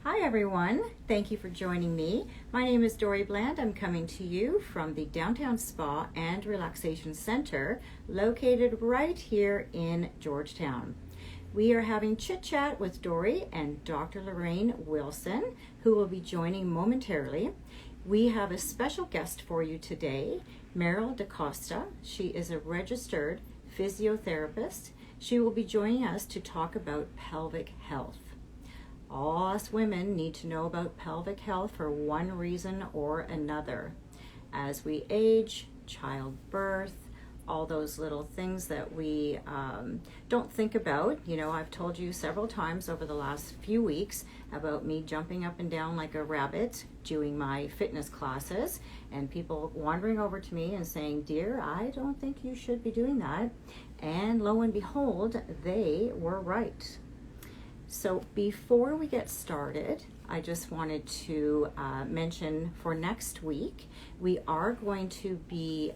Hi everyone, thank you for joining me. My name is Dorri Bland. I'm coming to you from the Downtown Spa and Relaxation Center located right here in Georgetown. We are having chit chat with Dorri and Dr. Lorraine Wilson, who will be joining momentarily. We have a special guest for you today, Meryl DaCosta. She is a registered physiotherapist. She will be joining us to talk about pelvic health. All us women need to know about pelvic health for one reason or another. As we age, childbirth, all those little things that we don't think about. You know, I've told you several times over the last few weeks about me jumping up and down like a rabbit doing my fitness classes, and people wandering over to me and saying, "Dear, I don't think you should be doing that." And lo and behold, they were right. So before we get started, I just wanted to mention for next week, we are going to be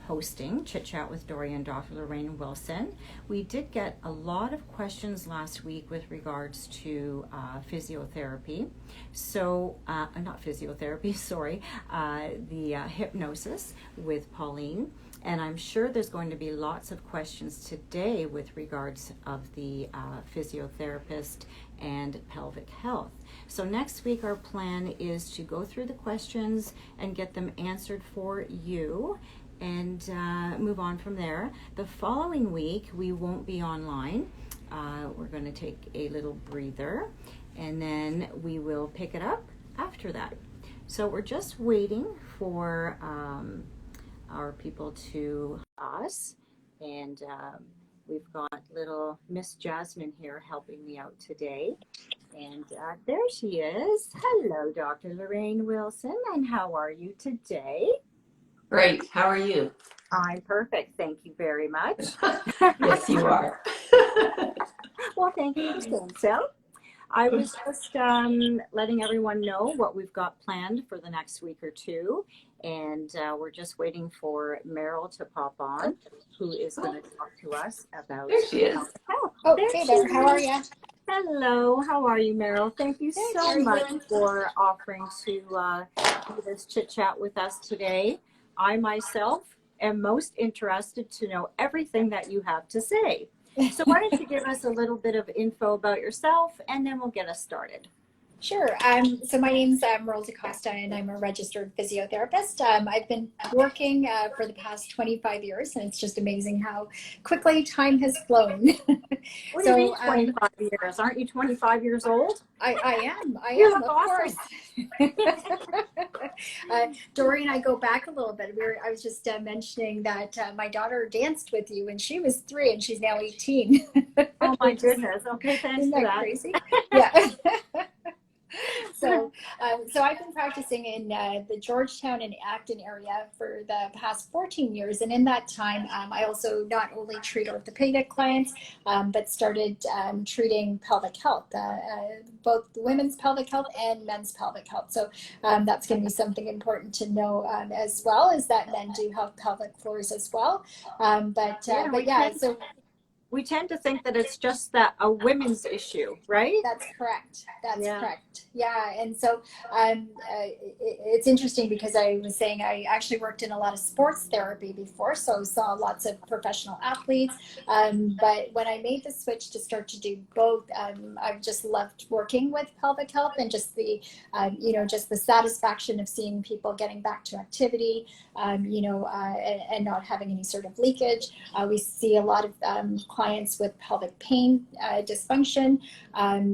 hosting Chit Chat with Dorri and Dr. Lorraine Wilson. We did get a lot of questions last week with regards to physiotherapy. So, not physiotherapy, sorry, the hypnosis with Pauline. And I'm sure there's going to be lots of questions today with regards of the physiotherapist and pelvic health. So next week our plan is to go through the questions and get them answered for you and move on from there. The following week we won't be online. We're going to take a little breather and then we will pick it up after that. So we're just waiting for our people to us, and we've got little Miss Jasmine here helping me out today, and there she is. Hello, Dr. Lorraine Wilson, and how are you today? Great. How are you? I'm perfect, thank you very much. Yes, you are. Well, thank you for saying so. I was just letting everyone know what we've got planned for the next week or two. And we're just waiting for Meryl to pop on, who is going to talk to us about There she is. health. Oh, There hey she there. How are is. you? How are you, Meryl? Thank you Good. so How are much you? for offering to do this chit chat with us today. I myself am most interested to know everything that you have to say. So why don't you give us a little bit of info about yourself, and then we'll get us started. Sure. So my name's Meryl DaCosta, and I'm a registered physiotherapist. I've been working for the past 25 years, and it's just amazing how quickly time has flown. What do you mean 25 years? Aren't you 25 years old? I You am, look of awesome. course. Dorri and I go back a little bit. I was just mentioning that my daughter danced with you when she was 3, and she's now 18. Oh my goodness. Okay, thanks Isn't for that that. crazy? Yeah. So I've been practicing in the Georgetown and Acton area for the past 14 years. And in that time, I also not only treat orthopedic clients, but started treating pelvic health, both women's pelvic health and men's pelvic health. So that's going to be something important to know as well, is that men do have pelvic floors as well. So we tend to think that it's just that a women's issue, right? that's correct. That's Yeah. correct. Yeah. And so it's interesting because I was saying I actually worked in a lot of sports therapy before, so saw lots of professional athletes. But when I made the switch to start to do both, I've just loved working with pelvic health and just just the satisfaction of seeing people getting back to activity, and not having any sort of leakage. We see a lot of clients with pelvic pain, dysfunction.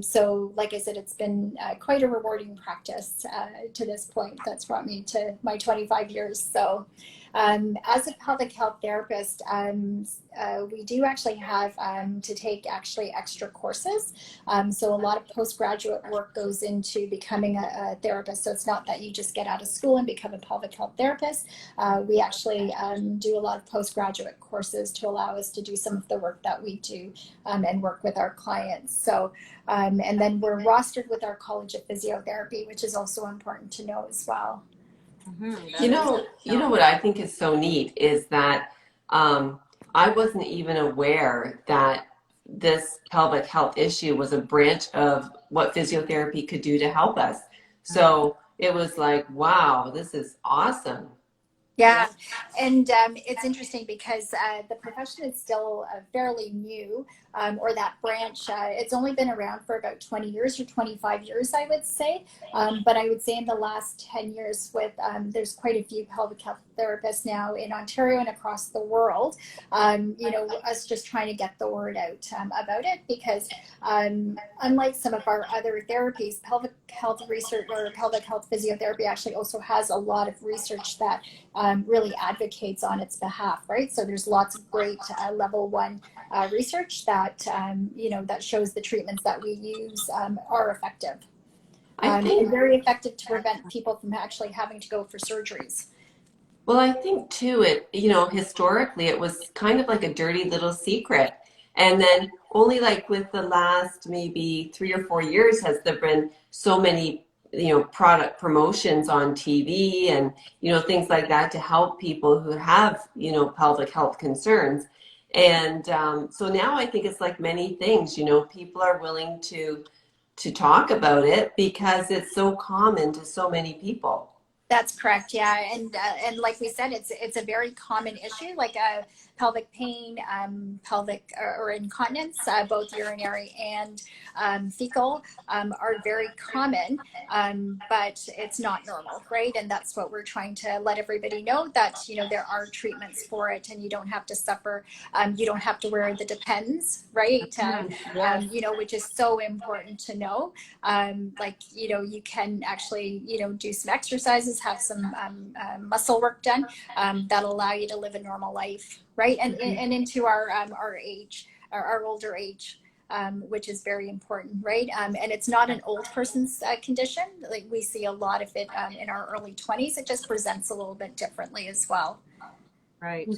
So like I said, it's been quite a rewarding practice to this point. That's brought me to my 25 years. So as a pelvic health therapist, we do actually have to take actually extra courses. So a lot of postgraduate work goes into becoming a therapist. So it's not that you just get out of school and become a pelvic health therapist. We actually do a lot of postgraduate courses to allow us to do some of the work that we do and work with our clients. So, and then we're rostered with our College of Physiotherapy, which is also important to know as well. You know what I think is so neat is that I wasn't even aware that this pelvic health issue was a branch of what physiotherapy could do to help us. So it was like, wow, this is awesome. Yeah, and it's interesting because the profession is still fairly new, or that branch. It's only been around for about 20 years or 25 years, I would say. But I would say in the last 10 years, with there's quite a few pelvic health therapists now in Ontario and across the world. Us just trying to get the word out about it, because unlike some of our other therapies, pelvic health research or pelvic health physiotherapy actually also has a lot of research that really advocates on its behalf, right? So there's lots of great level 1 research that that shows the treatments that we use are effective, and very effective to prevent people from actually having to go for surgeries. Well, I think too, historically it was kind of like a dirty little secret. And then only like with the last maybe 3 or 4 years has there been so many, product promotions on TV and, things like that to help people who have, pelvic health concerns. And so now I think it's like many things, people are willing to talk about it because it's so common to so many people. That's correct. Yeah, and like we said, it's a very common issue, like pelvic pain, pelvic or incontinence, both urinary and fecal, are very common, but it's not normal, right? And that's what we're trying to let everybody know, that there are treatments for it, and you don't have to suffer. You don't have to wear the Depends, right? Which is so important to know. You can actually do some exercises, have some muscle work done, that'll allow you to live a normal life, right? And into our age, our older age, which is very important, right? And it's not an old person's condition. Like, we see a lot of it in our early 20s. It just presents a little bit differently as well. Right.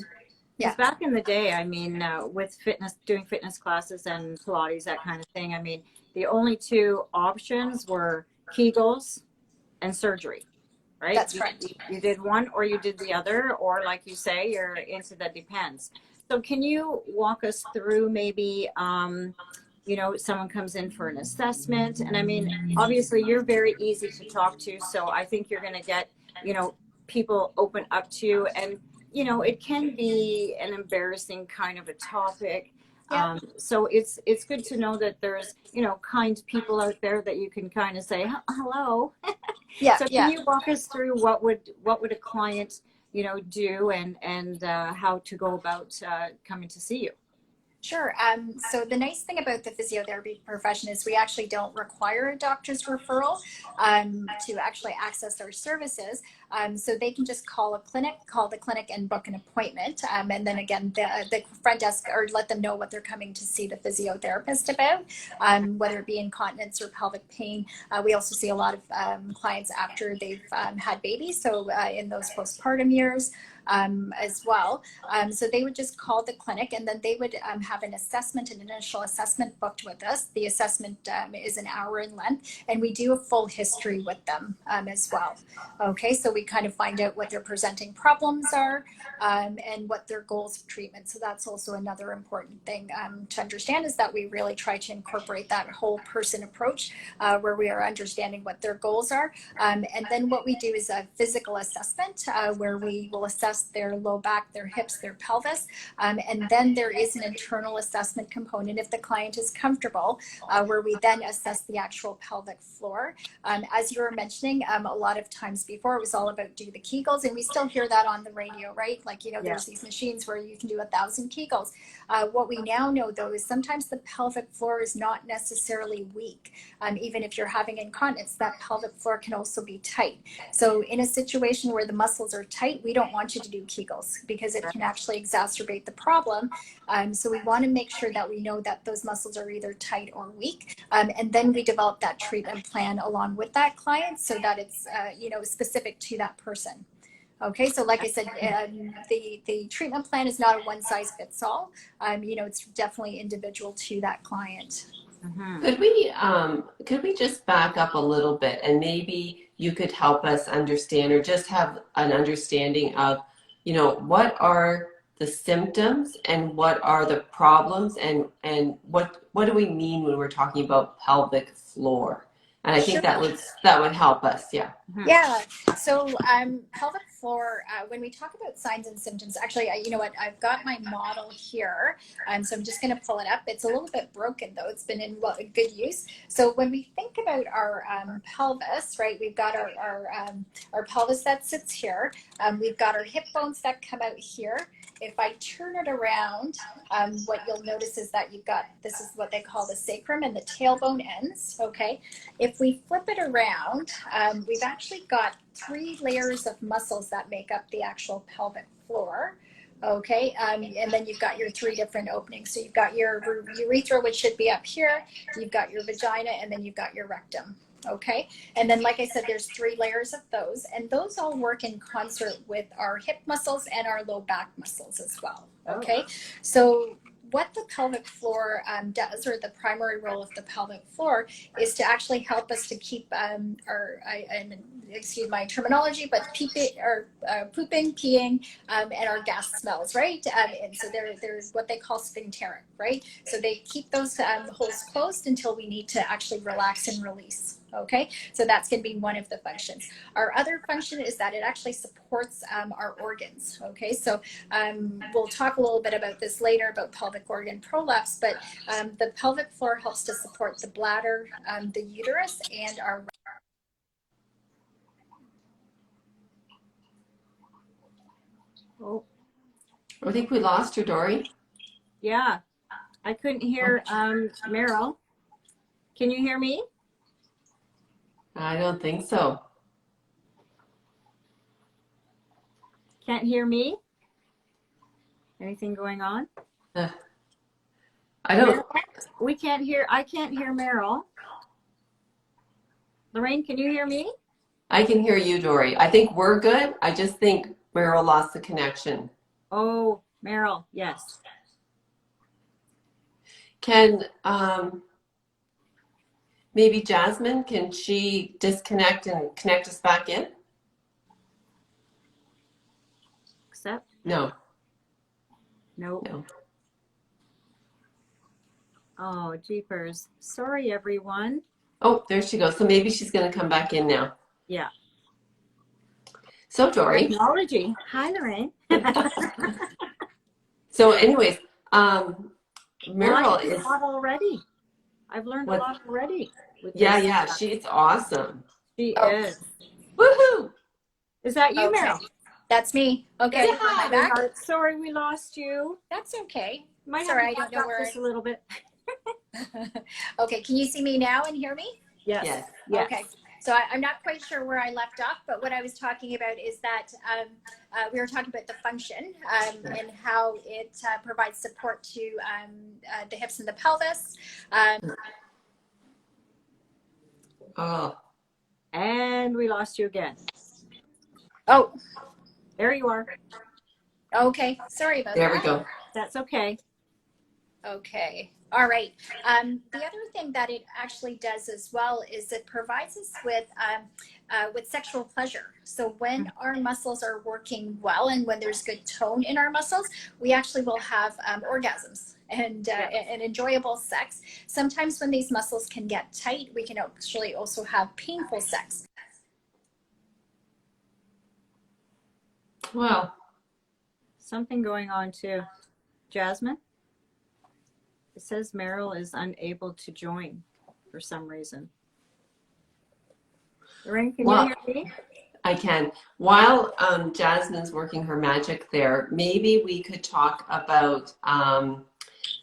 Yeah. Because back in the day, I mean, with doing fitness classes and Pilates, that kind of thing, I mean, the only two options were Kegels and surgery, right? That's correct. You did one or you did the other, or like you say, you're into the Depends. So can you walk us through maybe, someone comes in for an assessment, and I mean, obviously you're very easy to talk to, so I think you're going to get, people open up to you, and it can be an embarrassing kind of a topic. Yeah. So it's good to know that there's, kind people out there that you can kind of say, hello. Yeah. So can you walk us through what would a client, do, and how to go about coming to see you? Sure. So the nice thing about the physiotherapy profession is we actually don't require a doctor's referral to actually access our services. So they can just call the clinic and book an appointment. And then again, the front desk, or let them know what they're coming to see the physiotherapist about, whether it be incontinence or pelvic pain. We also see a lot of clients after they've had babies, so in those postpartum years. As well. So they would just call the clinic, and then they would have an initial assessment booked with us. The assessment is an hour in length, and we do a full history with them as well. Okay, so we kind of find out what their presenting problems are and what their goals of treatment. So that's also another important thing to understand, is that we really try to incorporate that whole person approach where we are understanding what their goals are. And then what we do is a physical assessment where we will assess their low back, their hips, their pelvis. And then there is an internal assessment component if the client is comfortable, where we then assess the actual pelvic floor. As you were mentioning, a lot of times before it was all about do the Kegels, and we still hear that on the radio, right? Like, there's these machines where you can do 1,000 Kegels. What we now know, though, is sometimes the pelvic floor is not necessarily weak. Even if you're having incontinence, that pelvic floor can also be tight. So in a situation where the muscles are tight, we don't want you to do Kegels, because it can actually exacerbate the problem. So we want to make sure that we know that those muscles are either tight or weak. And then we develop that treatment plan along with that client, so that it's specific to that person. Okay, so like I said, the treatment plan is not a one size fits all. It's definitely individual to that client. Mm-hmm. Could we just back up a little bit, and maybe you could help us understand, or just have an understanding of, what are the symptoms and what are the problems, and what do we mean when we're talking about pelvic floor? And I think Sure. that would help us. Yeah. Yeah. So pelvic floor, when we talk about signs and symptoms, actually, you know what, I've got my model here. So I'm just going to pull it up. It's a little bit broken though. It's been in good use. So when we think about our pelvis, right, we've got our pelvis that sits here. We've got our hip bones that come out here. If I turn it around, what you'll notice is that you've got, this is what they call the sacrum and the tailbone ends, okay? If we flip it around, we've actually got 3 layers of muscles that make up the actual pelvic floor, okay? And then you've got your 3 different openings. So you've got your urethra, which should be up here, you've got your vagina, and then you've got your rectum. Okay. And then, like I said, there's 3 layers of those, and those all work in concert with our hip muscles and our low back muscles as well. Okay. So what the pelvic floor does, or the primary role of the pelvic floor, is to actually help us to keep excuse my terminology, but pooping, peeing, and our gas smells, right? And so there's what they call sphincteric, right? So they keep those holes closed until we need to actually relax and release. Okay, so that's going to be one of the functions. Our other function is that it actually supports our organs. Okay, so we'll talk a little bit about this later about pelvic organ prolapse, but the pelvic floor helps to support the bladder, the uterus, and our. Oh, I think we lost her, Dorri. yeah. I couldn't hear Meryl. Can you hear me? I don't think so. Can't hear me? Anything going on? I don't. We can't hear. I can't hear Meryl. Lorraine, can you hear me? I can hear you, Dorri. I think we're good. I just think Meryl lost the connection. Oh, Meryl, yes. Can maybe Jasmine, can she disconnect and connect us back in? Accept? No. Nope. No. Oh, jeepers. Sorry, everyone. Oh, there she goes. So maybe she's going to come back in now. Yeah. So, Dorri. Technology. Hi, Lorraine. So anyways, Meryl is is. a lot already. I've learned a lot already. Yeah, she's awesome. She is. Woohoo! Is that you, Meryl? That's me. Okay. Hi, back. Sorry, we lost you. That's okay. Sorry, I don't know where. Just a little bit. Okay. Can you see me now and hear me? Yes. Okay. So I'm not quite sure where I left off, but what I was talking about is that we were talking about the function and how it provides support to the hips and the pelvis. Oh. And we lost you again. Oh. There you are. Okay. Sorry about that. There we go. That's okay. Okay. All right. The other thing that it actually does as well is it provides us with sexual pleasure. So when our muscles are working well and when there's good tone in our muscles, we actually will have orgasms and enjoyable sex. Sometimes when these muscles can get tight, we can actually also have painful sex. Well, something going on too. Jasmine? It says Meryl is unable to join for some reason. Lorraine, can you hear me? I can. While Jasmine's working her magic there, maybe we could talk about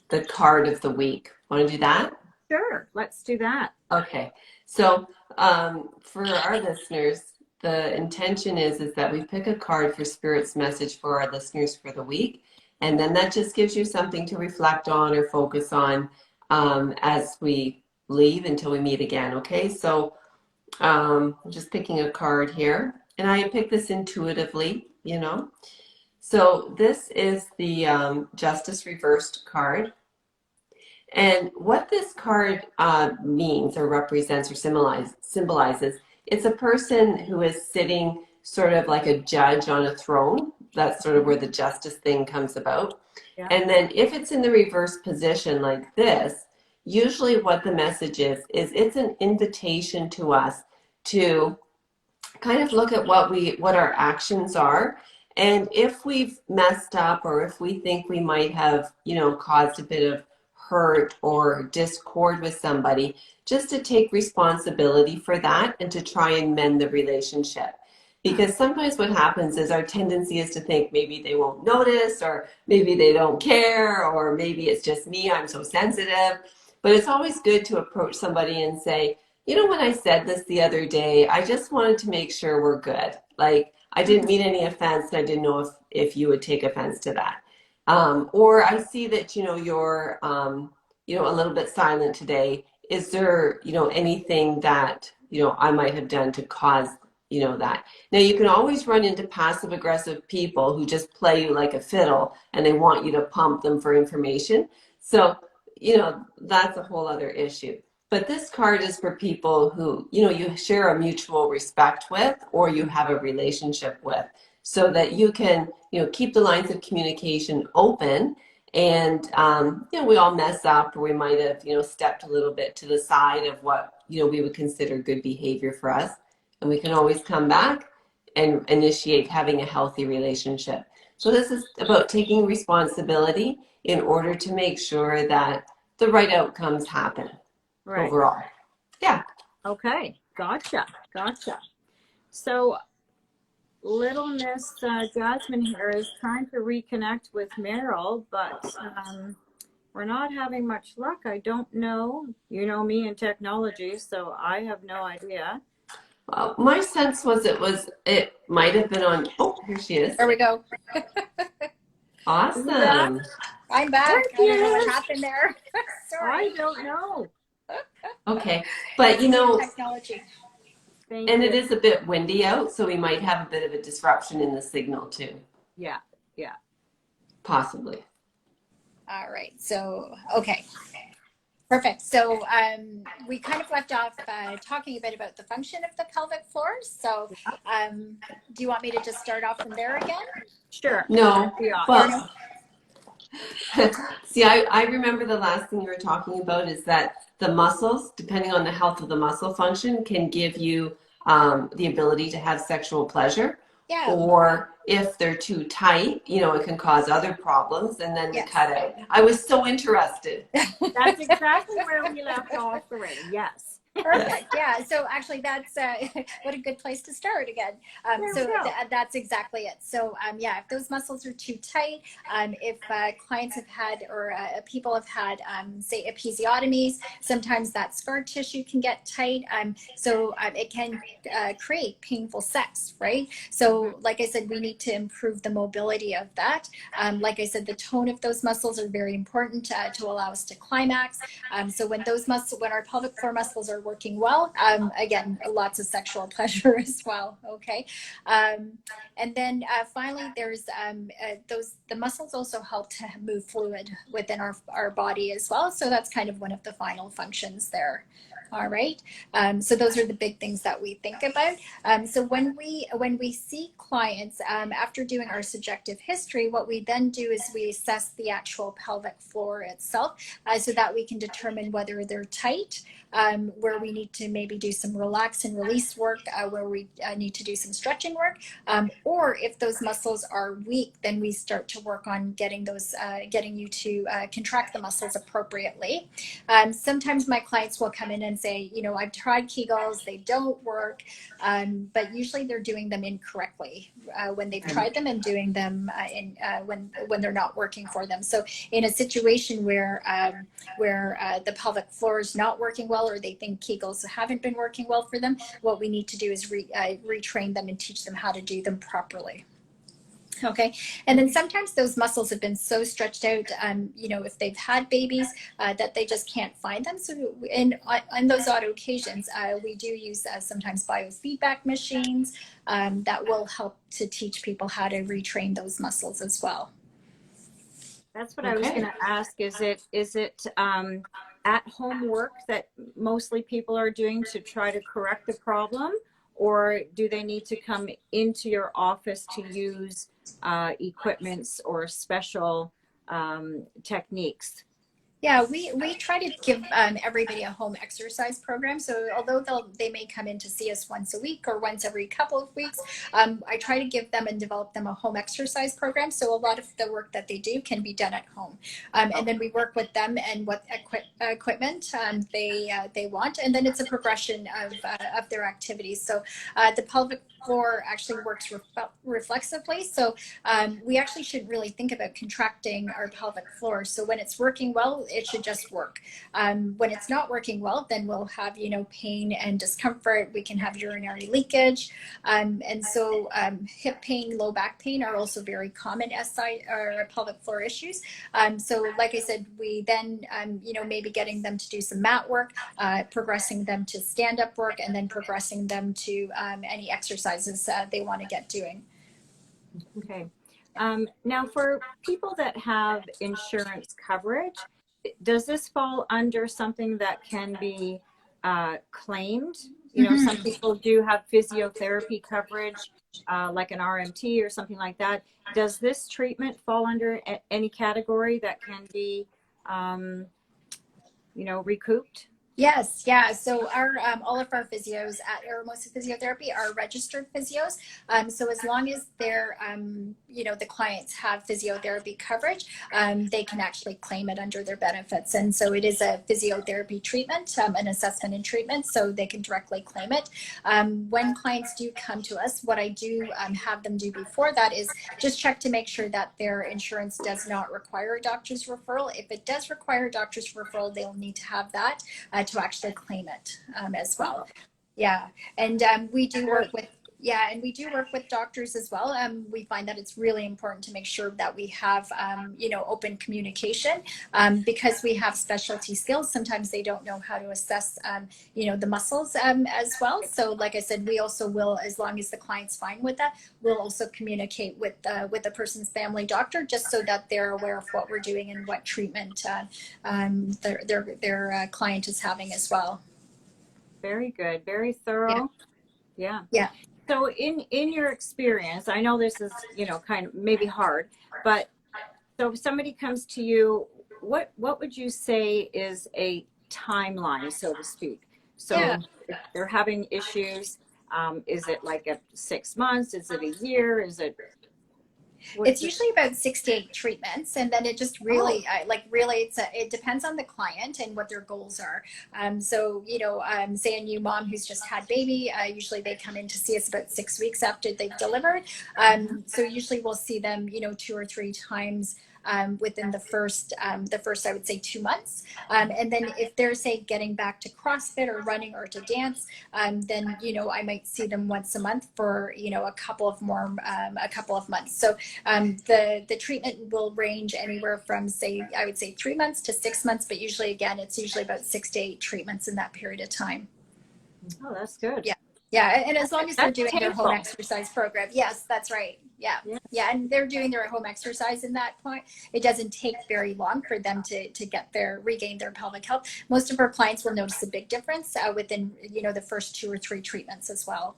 the card of the week. Want to do that? Sure, let's do that. Okay. So for our listeners, the intention is that we pick a card for Spirit's message for our listeners for the week. And then that just gives you something to reflect on or focus on as we leave until we meet again. Okay, so I'm just picking a card here. And I picked this intuitively, you know. So this is the Justice Reversed card. And what this card means or represents or symbolizes, it's a person who is sitting sort of like a judge on a throne. that's sort of where the justice thing comes about. Yeah. And then if it's in the reverse position like this, usually what the message is it's an invitation to us to kind of look at what our actions are. And if we've messed up, or if we think we might have, caused a bit of hurt or discord with somebody, just to take responsibility for that and to try and mend the relationship. Because sometimes what happens is our tendency is to think maybe they won't notice, or maybe they don't care, or maybe it's just me, I'm so sensitive. But it's always good to approach somebody and say, when I said this the other day, I just wanted to make sure we're good. Like, I didn't mean any offense, and I didn't know if you would take offense to that. Or I see that, you're, a little bit silent today. Is there, anything that, I might have done to cause, that? Now, you can always run into passive aggressive people who just play you like a fiddle, and they want you to pump them for information. So, that's a whole other issue. But this card is for people who, you share a mutual respect with, or you have a relationship with, so that you can, keep the lines of communication open. And, we all mess up, or we might have, stepped a little bit to the side of what, we would consider good behavior for us. And we can always come back and initiate having a healthy relationship. So this is about taking responsibility in order to make sure that the right outcomes happen. Right. Overall. Yeah. Okay. Gotcha. So little Miss Jasmine here is trying to reconnect with Meryl, but we're not having much luck. I don't know. You know me and technology, so I have no idea. My sense was it might have been on. Oh, here she is. There we go. Awesome. I'm back. I don't know what happened there. Sorry. I don't know. Okay, but technology. And it is a bit windy out, so we might have a bit of a disruption in the signal too. Yeah. Possibly. All right. So, okay. Perfect. So we kind of left off talking a bit about the function of the pelvic floor. So do you want me to just start off from there again? Sure. No. Well, see, I remember the last thing you were talking about is that the muscles, depending on the health of the muscle function, can give you the ability to have sexual pleasure. Yeah. Or if they're too tight, it can cause other problems, and then you cut out. I was so interested. That's exactly where we left off already. Yes. Perfect. Yeah. So actually, that's what a good place to start again. That's exactly it. So if those muscles are too tight, if clients have had, or people have had, say, episiotomies, sometimes that scar tissue can get tight. So it can create painful sex, right? So like I said, we need to improve the mobility of that. Like I said, the tone of those muscles are very important to allow us to climax. So when our pelvic floor muscles are working well, again, lots of sexual pleasure as well. Okay. And then finally, there's the muscles also help to move fluid within our body as well. So that's kind of one of the final functions there. All right. So those are the big things that we think about. So when we see clients after doing our subjective history, what we then do is we assess the actual pelvic floor itself, so that we can determine whether they're tight, where we need to maybe do some relax and release work, where we need to do some stretching work, or if those muscles are weak, then we start to work on getting you to contract the muscles appropriately. Sometimes my clients will come in and say, I've tried Kegels, they don't work, but usually they're doing them incorrectly when they've tried them, and doing them when they're not working for them. So in a situation where the pelvic floor is not working well, or they think Kegels haven't been working well for them, what we need to do is retrain them and teach them how to do them properly. Okay. And then sometimes those muscles have been so stretched out, if they've had babies, that they just can't find them. So on those odd occasions, we do use sometimes biofeedback machines that will help to teach people how to retrain those muscles as well. That's what I was going to ask. Is it at-home work that mostly people are doing to try to correct the problem, or do they need to come into your office to use equipments or special techniques? Yeah, we try to give everybody a home exercise program. So although they may come in to see us once a week or once every couple of weeks, I try to give them and develop them a home exercise program. So a lot of the work that they do can be done at home, and then we work with them and what equipment they want, and then it's a progression of their activities. So the pelvic floor actually works reflexively. So we actually should really think about contracting our pelvic floor. So when it's working well, it should just work. When it's not working well, then we'll have, pain and discomfort. We can have urinary leakage. And so hip pain, low back pain are also very common SI or pelvic floor issues. So like I said, we then, maybe getting them to do some mat work, progressing them to stand-up work, and then progressing them to any exercises they want to get doing. Okay. Now, for people that have insurance coverage, does this fall under something that can be claimed? Some people do have physiotherapy coverage, like an RMT or something like that. Does this treatment fall under any category that can be, recouped? Yes, yeah. So our all of our physios at Aeromosa Physiotherapy are registered physios. So as long as they're, the clients have physiotherapy coverage, they can actually claim it under their benefits. And so it is a physiotherapy treatment, an assessment and treatment, so they can directly claim it. When clients do come to us, what I do have them do before that is just check to make sure that their insurance does not require a doctor's referral. If it does require a doctor's referral, they'll need to have that to actually claim it as well. Yeah, and we do work with doctors as well. We find that it's really important to make sure that we have open communication because we have specialty skills. Sometimes they don't know how to assess the muscles as well. So like I said, we also will, as long as the client's fine with that, we'll also communicate with the person's family doctor just so that they're aware of what we're doing and what treatment their client is having as well. Very good. Very thorough. Yeah. Yeah. So in your experience, I know this is, kind of maybe hard, but so if somebody comes to you, what would you say is a timeline, so to speak? So if they're having issues, is it like 6 months? Is it a year? It's usually about 6 to 8 treatments, and then it just really, it depends on the client and what their goals are. So, say a new mom who's just had baby, usually they come in to see us about 6 weeks after they've delivered. So usually we'll see them, 2 or 3 times within the first, I would say 2 months. And then if they're, say, getting back to CrossFit or running or to dance, then, I might see them once a month for, a couple of months. So the treatment will range anywhere from, say, I would say 3 months to 6 months, but usually, again, it's usually about 6 to 8 treatments in that period of time. Oh, that's good. Yeah. Yeah, and as long as they're doing their home exercise program. Yes, that's right. Yeah. Yes. Yeah, and they're doing their home exercise in that point. It doesn't take very long for them to regain their pelvic health. Most of our clients will notice a big difference within, the first 2 or 3 treatments as well.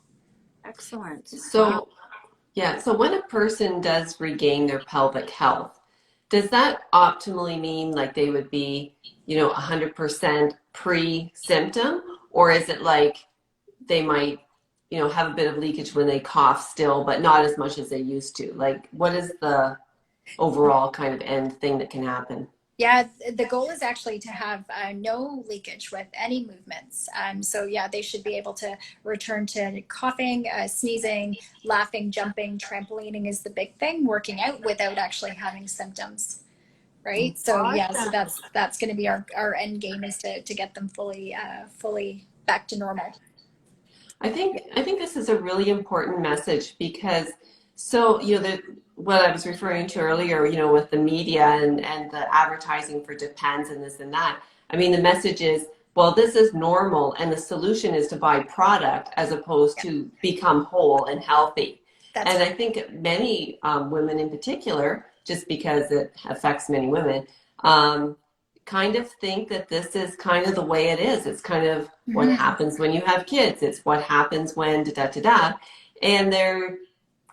Excellent. So, yeah, so when a person does regain their pelvic health, does that optimally mean like they would be, 100% pre-symptom, or is it like they might, have a bit of leakage when they cough still, but not as much as they used to? Like, what is the overall kind of end thing that can happen? Yeah, the goal is actually to have no leakage with any movements. So yeah, they should be able to return to coughing, sneezing, laughing, jumping, trampolining is the big thing, working out without actually having symptoms. Right. So yeah, so that's going to be our end game, is to get them fully back to normal. I think this is a really important message because what I was referring to earlier, with the media and the advertising for Depends and this and that. I mean, the message is, well, this is normal, and the solution is to buy product as opposed to become whole and healthy. And I think many women in particular, just because it affects many women, kind of think that this is kind of the way it is. It's kind of what happens when you have kids. It's what happens when da-da-da-da. And they're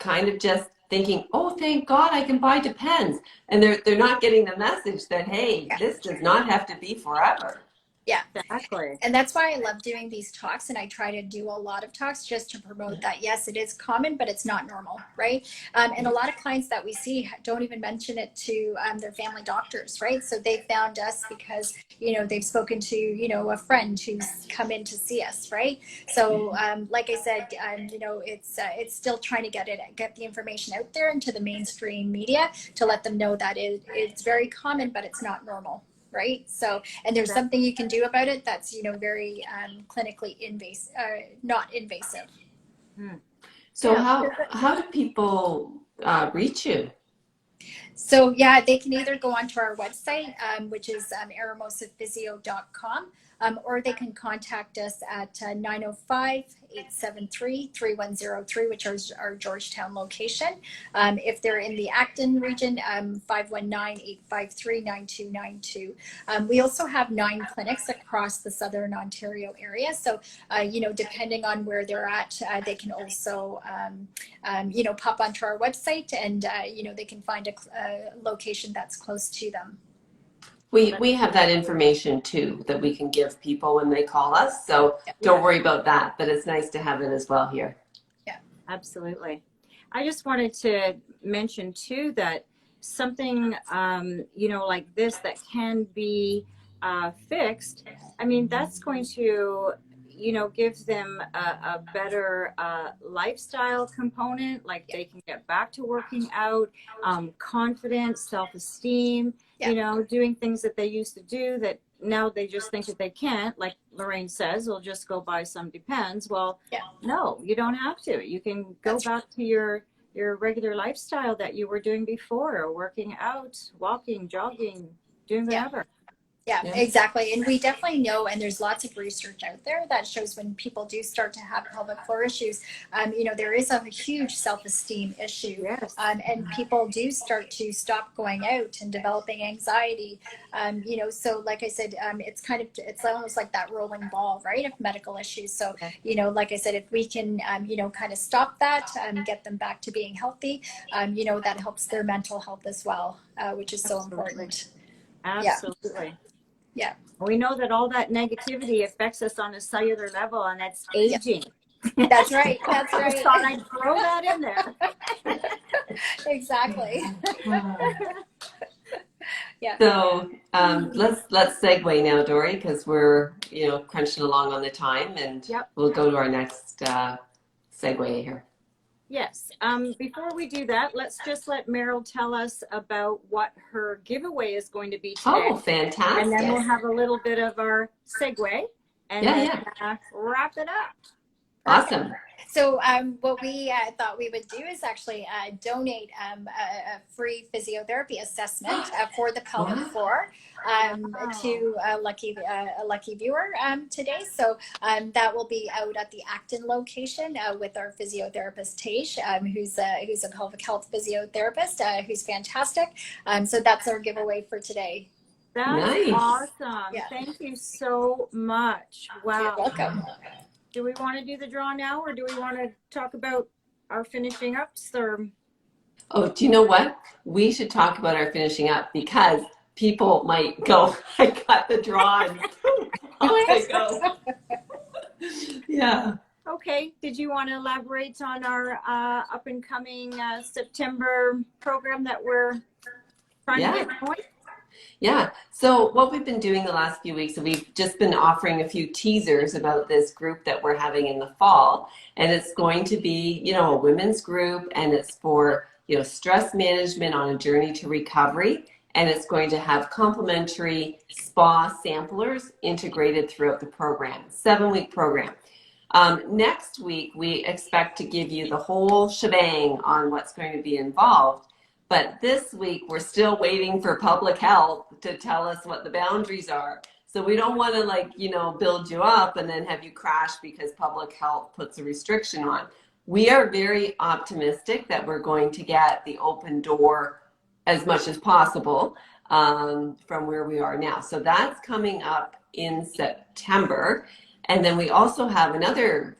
kind of just thinking, oh, thank God I can buy Depends. And they're not getting the message that, hey, Yeah. this does not have to be forever. Yeah. Exactly. And that's why I love doing these talks, and I try to do a lot of talks just to promote that, yes, it is common, but it's not normal, right? And a lot of clients that we see don't even mention it to their family doctors, right? So they found us because, you know, they've spoken to, you know, a friend who's come in to see us, right? So like I said, you know, it's still trying to get the information out there into the mainstream media to let them know that it's very common, but it's not normal. Right. So, and there's something you can do about it that's, you know, very clinically invasive, not invasive. So how do people reach you? So yeah, they can either go onto our website, which is aramosaphysio.com, or they can contact us at 905-873-3103, which is our Georgetown location. If they're in the Acton region, 519-853-9292. We also have 9 clinics across the Southern Ontario area. So, you know, depending on where they're at, they can also, you know, pop onto our website and, you know, they can find a location that's close to them. We have that information too that we can give people when they call us. So don't worry about that, but it's nice to have it as well here. Yeah, absolutely. I just wanted to mention too that something, you know, like this that can be fixed. I mean, that's going to, you know, give them a better lifestyle component, like they can get back to working out, confidence, self-esteem, you know, doing things that they used to do that now they just think that they can't. Like Lorraine says, we'll just go buy some Depends. Well, no, you don't have to. You can go back to your regular lifestyle that you were doing before, working out, walking, jogging, doing whatever. Yeah, exactly. And we definitely know, and there's lots of research out there that shows when people do start to have pelvic floor issues, you know, there is a huge self-esteem issue. And people do start to stop going out and developing anxiety. You know, so like I said, it's almost like that rolling ball, right, of medical issues. So, you know, like I said, if we can, you know, kind of stop that, get them back to being healthy, you know, that helps their mental health as well, which is so important. Absolutely. Yeah. We know that all that negativity affects us on a cellular level, and that's aging. That's right. That's right. I just thought I'd throw that in there. Exactly. Yeah. So let's segue now, Dorri, because we're, you know, crunching along on the time, and we'll go to our next segue here. Yes. Before we do that, let's just let Meryl tell us about what her giveaway is going to be today. Oh, fantastic. And then we'll have a little bit of our segue and then wrap it up. Awesome. So what we thought we would do is actually donate a free physiotherapy assessment for the pelvic floor to a lucky viewer today. So that will be out at the Acton location with our physiotherapist Tej, who's a pelvic health physiotherapist who's fantastic. So that's our giveaway for today. That's awesome. Yeah. Thank you so much. Wow. You're welcome. Do we want to do the draw now, or do we want to talk about our finishing ups? Or oh, do you know what? We should talk about our finishing up, because people might go, I got the draw and off they go. Yeah. Okay. Did you want to elaborate on our up and coming September program that we're trying to get going? Yeah. So what we've been doing the last few weeks, we've just been offering a few teasers about this group that we're having in the fall. And it's going to be, you know, a women's group, and it's for, you know, stress management on a journey to recovery. And it's going to have complimentary spa samplers integrated throughout the program, 7-week program. Next week, we expect to give you the whole shebang on what's going to be involved. But this week, we're still waiting for public health to tell us what the boundaries are. So we don't want to, like, you know, build you up and then have you crash because public health puts a restriction on. We are very optimistic that we're going to get the open door as much as possible from where we are now. So that's coming up in September. And then we also have another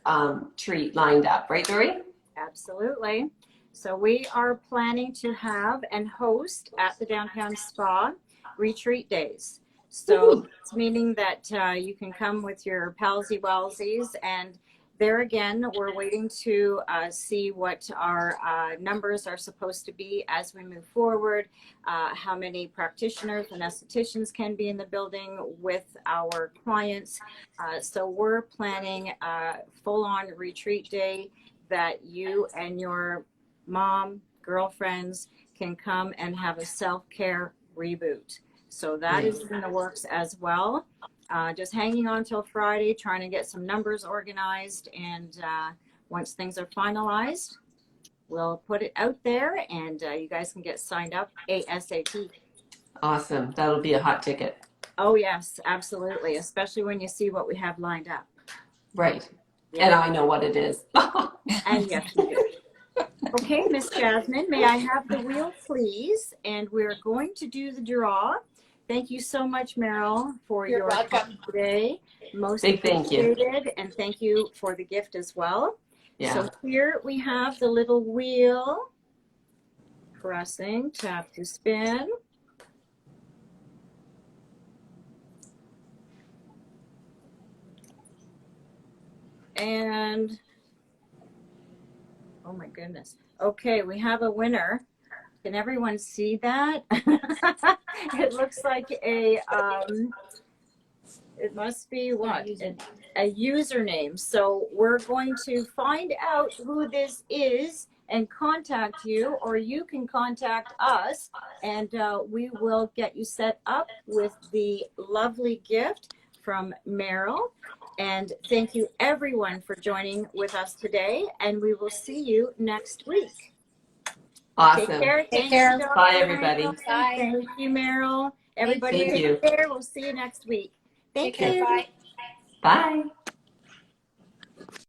treat lined up, right, Dorri? Absolutely. So we are planning to have and host at the Downtown Spa retreat days. So it's meaning that you can come with your palsy wellsies, and there again, we're waiting to see what our numbers are supposed to be as we move forward, how many practitioners and estheticians can be in the building with our clients. So we're planning a full-on retreat day that you and your mom, girlfriends can come and have a self-care reboot. So that is in the works as well. Just hanging on till Friday, trying to get some numbers organized. And once things are finalized, we'll put it out there and you guys can get signed up ASAP. Awesome. That'll be a hot ticket. Oh, yes, absolutely. Especially when you see what we have lined up. Right. Yeah. And I know what it is. And yes, you do. Okay, Miss Jasmine, may I have the wheel, please? And we're going to do the draw. Thank you so much, Meryl, for You're your welcome. time today. Most Big thank you. appreciated, and thank you for the gift as well. Yeah. So here we have the little wheel. Pressing, tap to spin. And, oh my goodness. Okay, we have a winner. Can everyone see that? It looks like a, it must be what? A username. So we're going to find out who this is and contact you, or you can contact us, and we will get you set up with the lovely gift from Meryl. And thank you everyone for joining with us today, and we will see you next week. Awesome. Take care. Take care. Bye, everybody. Bye. Thank you, Meryl. Everybody Thank you. take care. We'll see you next week. Thank Take care. you. Bye. Bye.